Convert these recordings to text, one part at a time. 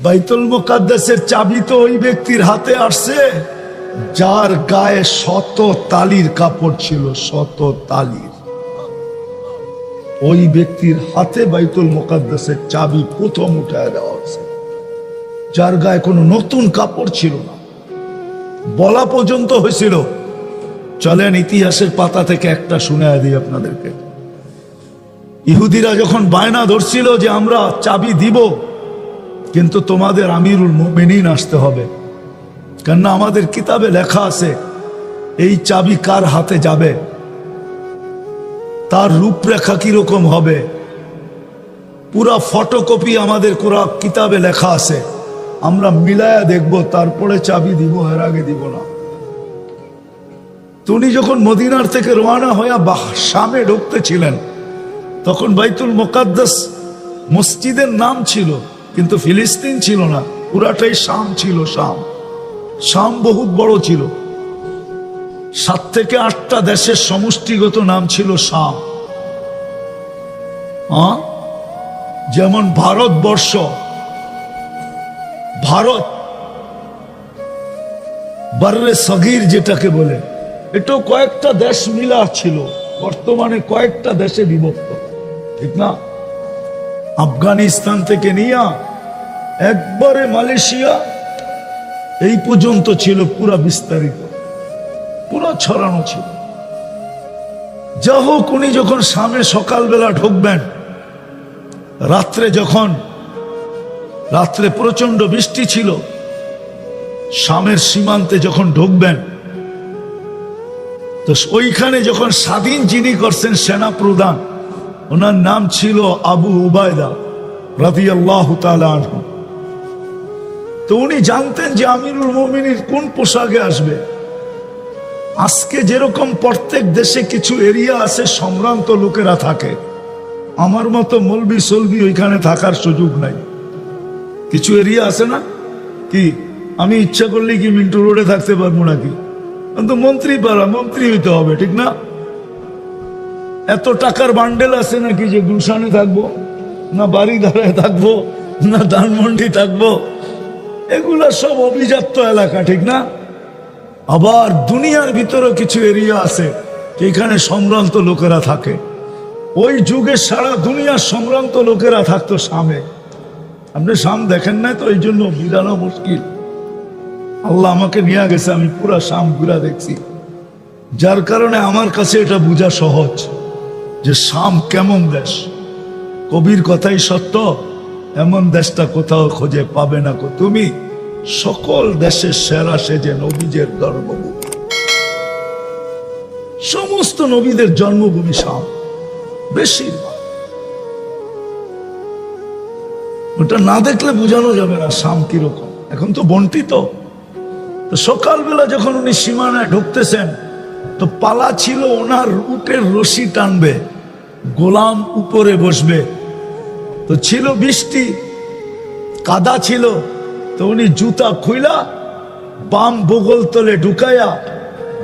বাইতুল মুকাদ্দাসের চাবি তো ওই ব্যক্তির হাতে আসছে যার গায়ে 100 তালির কাপড় ছিল, 100 তালির। ওই ব্যক্তির হাতে বাইতুল মুকাদ্দাসের চাবি প্রথম উঠায় দেওয়া হয়েছে, যার গায়ে কোনো নতুন কাপড় ছিল না। বলা পর্যন্ত হয়েছিল, চলেন ইতিহাসের পাতা থেকে একটা শুনে দিই আপনাদেরকে। ইহুদিরা যখন বায়না ধরছিল যে আমরা চাবি দিব, কিন্তু তোমাদের আমিরুল মুমিনিন আসতে হবে, কেননা আমাদের কিতাবে লেখা আছে এই চাবি কার হাতে যাবে, তার রূপরেখা কিরকম হবে, পুরা ফটোকপি আমাদের কোরআন কিতাবে লেখা আছে, আমরা মিলায়া দেখব, তারপরে চাবি দিব, এর আগে দিব না। উনি যখন মদিনার থেকে রওনা হয়ে শামে ঢুকতেছিলেন, তখন বাইতুল মুকাদ্দাস মসজিদের নাম ছিল, কিন্তু ফিলিস্তিন ছিল না, পুরাটাই শাম ছিল। শাম বহুত বড় ছিল, 7 থেকে 8টা দেশের সমষ্টিগত নাম ছিল শাম। যেমন ভারতবর্ষ, ভারত বাররে সগীর যেটাকে বলে, এটাও কয়েকটা দেশ মিলা ছিল, বর্তমানে কয়েকটা দেশে বিভক্ত, ঠিক না? আফগানিস্তান থেকে নিয়ে একবারে মালয়েশিয়া এই পর্যন্ত ছিল, পুরা বিস্তারিত, পুরো ছড়ানো ছিল। যা হোক, উনি যখন শামে সকালবেলা ঢুকবেন, রাত্রে প্রচন্ড বৃষ্টি ছিল, শামের সীমান্তে যখন ঢুকবেন, তো ওইখানে যখন স্বাধীন যিনি করছেন সেনা প্রধান, ওনার নাম ছিল আবু উবায়দা রাদিয়াল্লাহু তাআলা আনহু। তো উনি জানতেন যে আমিরুল মুমিনিন কোন পোশাকে আসবে। আজকে যেরকম প্রত্যেক দেশে কিছু এরিয়া আছে সম্ভ্রান্ত লোকেরা থাকে, আমার মতো মলবি সলবি ওইখানে থাকার সুযোগ নাই। কিছু এরিয়া আছে না, কি আমি ইচ্ছা করলে কি মিন্টু রোডে থাকতে পারবো নাকি? কিন্তু মন্ত্রী হইতে হবে, ঠিক না? এত টাকার বান্ডেল আছে নাকি যে গুলশানে থাকবো, না বাড়িধারায় থাকবো, না ধানমন্ডি থাকবো? এগুলা সব অভিজাত এলাকা, ঠিক না? আবার দুনিয়ার ভিতরে কিছু এরিয়া আছে এখানে সম্ভ্রান্ত লোকেরা থাকে। ওই যুগে সারা দুনিয়ার সম্ভ্রান্ত লোকেরা থাকতো শামে। আপনি শাম দেখেন নাই তো, এই জন্য বিরানো মুশকিল। আল্লাহ আমাকে নিয়ে গেছে, আমি পুরা শাম ঘুরা দেখছি, যার কারণে আমার কাছে এটা বোঝা সহজ যে শাম কেমন দেশ। কবির কথাই সত্য, এমন দেশটা কোথাও খুঁজে পাবে না কো তুমি, সকল দেশের সেরা সেজে নবীদের জন্মভূমি, সমস্ত নবীদের জন্মভূমি শাম বেশিরভাগ। ওটা না দেখলে বোঝানো যাবে না শাম কিরকম। এখন তো বন্টিত। তো সকালবেলা যখন উনি সীমানায় ঢুকতেছেন, তো পালা ছিল ওনার উটের রশি টানবে, গোলাম উপরে বসবে। তো ছিল বৃষ্টি, কাদা ছিল, তো উনি জুতা খুইলা বাম বগল তলে ঢুকাইয়া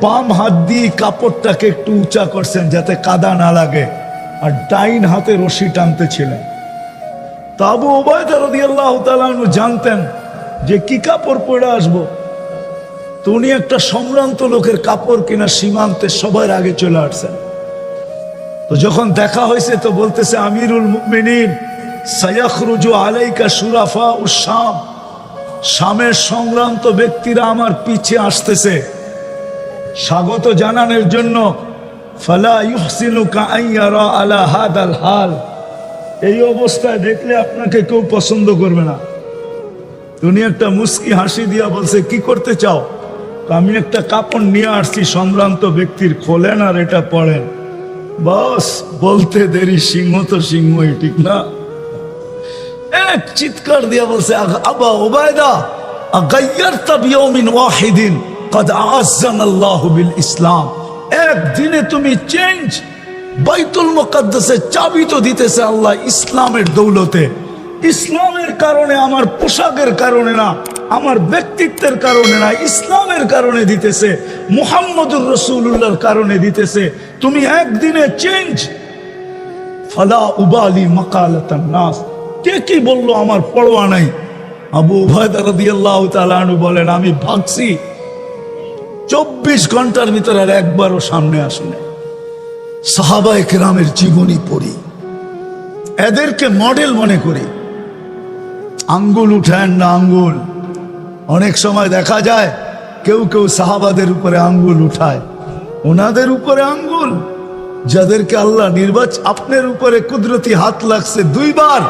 বাম হাত দিয়ে কাপড়টাকে একটু উঁচা করছেন যাতে কাদা না লাগে, আর ডাইন হাতে রশি টানতেছিলেন। তা আবু উবায়দা রাদিয়াল্লাহু তাআলা আনহু জানতেন যে কি কাপড় পরে আসবো। তো উনি একটা সম্ভ্রান্ত লোকের কাপড় কিনা সীমান্তে সবার আগে চলে আসছেন। তো যখন দেখা হয়েছে, তো বলতেছে, আমিরুল মুমিনিন সায়াখরুজু আলাইকা শুরাফা উস শাম, শামের সংক্রান্ত ব্যক্তিরা আমার পিছে আসতেছে স্বাগত জানানোর জন্য। ফালা ইউহসিনুকা আন ইয়ারা আলা হাদাল হাল, এই অবস্থায় দেখলে আপনাকে কেউ পছন্দ করবে না। উনি একটা মুস্কি হাসি দিয়া বলছে, কি করতে চাও? আমি একটা কাপড় নিয়ে আসছি সম্ভ্রান্ত ব্যক্তির, খোলেন আর এটা পড়েন। বাস বলতে দেরি, সিংহ তো সিংহই, ঠিক না? এক চিৎকার দিয়া বলছে, আবা উবায়দা আগাইয়ারতা বিয়াউমিন ওয়াহিদিন قد আ'আজ্জানা আল্লাহু বিল ইসলাম। একদিনে তুমি চেঞ্জ। বাইতুল মুকাদ্দাসের চাবি তো দিতেছে আল্লাহ ইসলামের দৌলতে। ইসলামের কারণে, আমার পোশাকের কারণে না, আমার ব্যক্তিত্বের কারণে না, ইসলামের কারণে দিতেছে, মুহাম্মদুর রাসূলুল্লাহর কারণে দিতেছে। তুমি একদিনে চেঞ্জ। ফালা উবালি মাকালাতান নাস, কে কি বললো আমার পরোয়া নাই। আবু উবায়দা রাদিয়াল্লাহু তাআলা আনহু বলেন, আমি ভাগছি 24 ঘন্টার ভিতরে আর একবারও সামনে আসেনি। সাহাবায়ে কেরামের জীবনী পড়ি, এদেরকে মডেল মনে করি। আঙ্গুল উঠান না আঙ্গুল। অনেক সময় দেখা যায় কেউ কেউ সাহাবাদের উপরে আঙ্গুল উঠায়, ওনাদের উপরে আঙ্গুল যাদেরকে আল্লাহ আপনার উপরে কুদরতি হাত লাগছে 2 বার,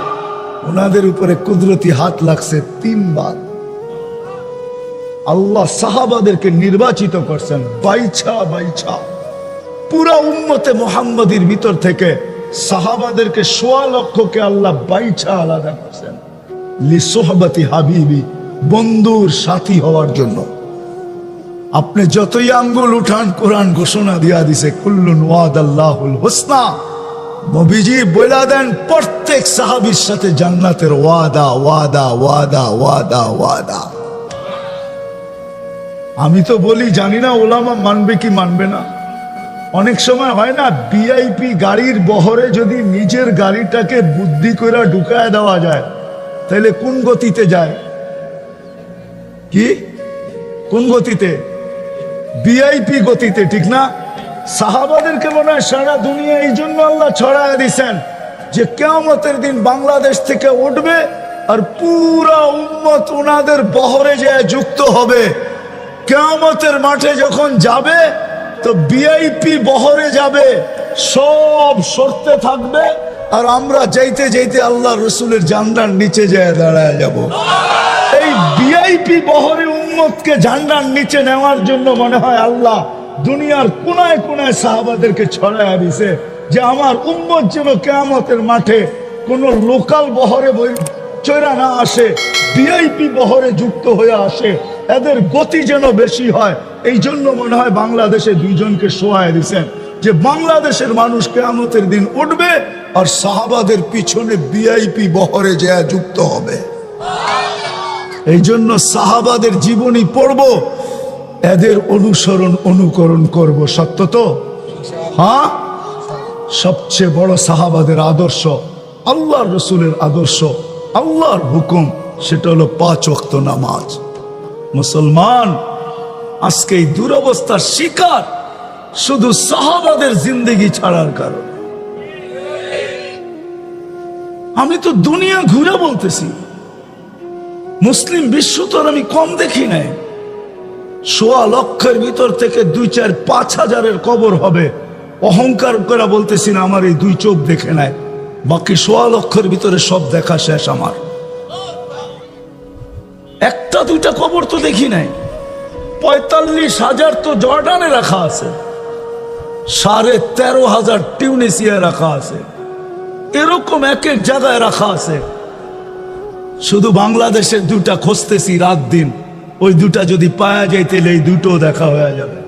ওনাদের উপরে কুদরতি হাত লাগছে 3 বার। আল্লাহ সাহাবাদেরকে নির্বাচিত করছেন বাইছা বাইছা। পুরা উম্মতে মুহাম্মাদির ভিতর থেকে সাহাবাদেরকে 1.25 লক্ষকে আল্লাহ বাইছা আলাদা করছেন লিসুহবাতি হাবিবি, বন্ধুর সাথী হওয়ার জন্য। আপনি যতই আঙ্গুল উঠান, কোরআন ঘোষণা দিয়া দিছে কুল্লুন ওয়াদাল্লাহুল হুসনা। নবীজি বলে দেন প্রত্যেক সাহাবীর সাথে জান্নাতের ওয়াদা ওয়াদা ওয়াদা ওয়াদা ওয়াদা। আমি তো বলি, জানি না ওলামা মানবে কি মানবে না। অনেক সময় হয় না, ভিআইপি গাড়ির বহরে যদি নিজের গাড়িটাকে বুদ্ধি করে ঢুকায় দেওয়া যায়, তাহলে কোন গতিতে যায়? কি কোন গতিতে? ভিআইপি গতিতে, ঠিক না? সাহাবাদেরকে মনে হয় সারা দুনিয়া এই জন্য আল্লাহ ছড়ায় দিছেন যে কিয়ামতের দিন বাংলাদেশ থেকে উঠবে আর পুরা উম্মত ওনাদের বহরে যায় যুক্ত হবে। কিয়ামতের মাঠে যখন যাবে তো ভিআইপি বহরে যাবে, সব সরতে থাকবে, আর আমরা যাইতে যাইতে আল্লাহ রসুলের জান্নার নিচে যায় দাঁড়ায় যাব। এই ভিআইপি বহরে উম্মতকে ঝান্ডার নিচে নেওয়ার জন্য মনে হয় আল্লাহ দুনিয়ার কোনায় কোনায় সাহাবাদেরকে ছড়ায় দিছে যে আমার উম্মত যেন কিয়ামতের মাঠে কোন লোকাল বহরে চড়া না আসে, ভিআইপি বহরে যুক্ত হয়ে আসে, এদের গতি যেন বেশি হয়। এই জন্য মনে হয় বাংলাদেশে 2 জনকে শোয়ায় দিছেন যে বাংলাদেশের মানুষ কিয়ামতের দিন উঠবে আর সাহাবাদের পিছনে ভিআইপি বহরে যায় যুক্ত হবে। এই জন্য সাহাবাদের জীবনী পড়ব, এদের অনুসরণ অনুকরণ করব। সত্য তো? হ্যাঁ। সবচেয়ে বড় সাহাবাদের আদর্শ, আল্লাহর রসুলের আদর্শ, আল্লাহর হুকুম, সেটা হলো 5 ওয়াক্ত নামাজ। মুসলমান আজকে এই দুরবস্থার শিকার শুধু সাহাবাদের জিন্দেগি ছাড়ার কারণে। আমি তো দুনিয়া ঘুরে বলতেছি, মুসলিম বিশ্ব তো আমি কম দেখি নাই। 1.25 লক্ষের ভিতর থেকে 2-4-5 হাজারের কবর হবে। অহংকার করে বলতেছি না, আমার এই 2 চোখ দেখে নাই, বাকি 1.25 লক্ষের ভিতরে সব দেখা শেষ আমার। 1-2টা কবর তো দেখি নাই। 45,000 তো জর্ডানে রাখা আছে, 13,500 টিউনিসিয়ায় রাখা আছে, এরকম এক এক জায়গায় রাখা আছে। শুধু বাংলাদেশের 2টা খুঁজতেছি রাত দিন, ওই 2টা যদি পাওয়া যায় তাহলে এই 2টো দেখা হয়ে যাবে।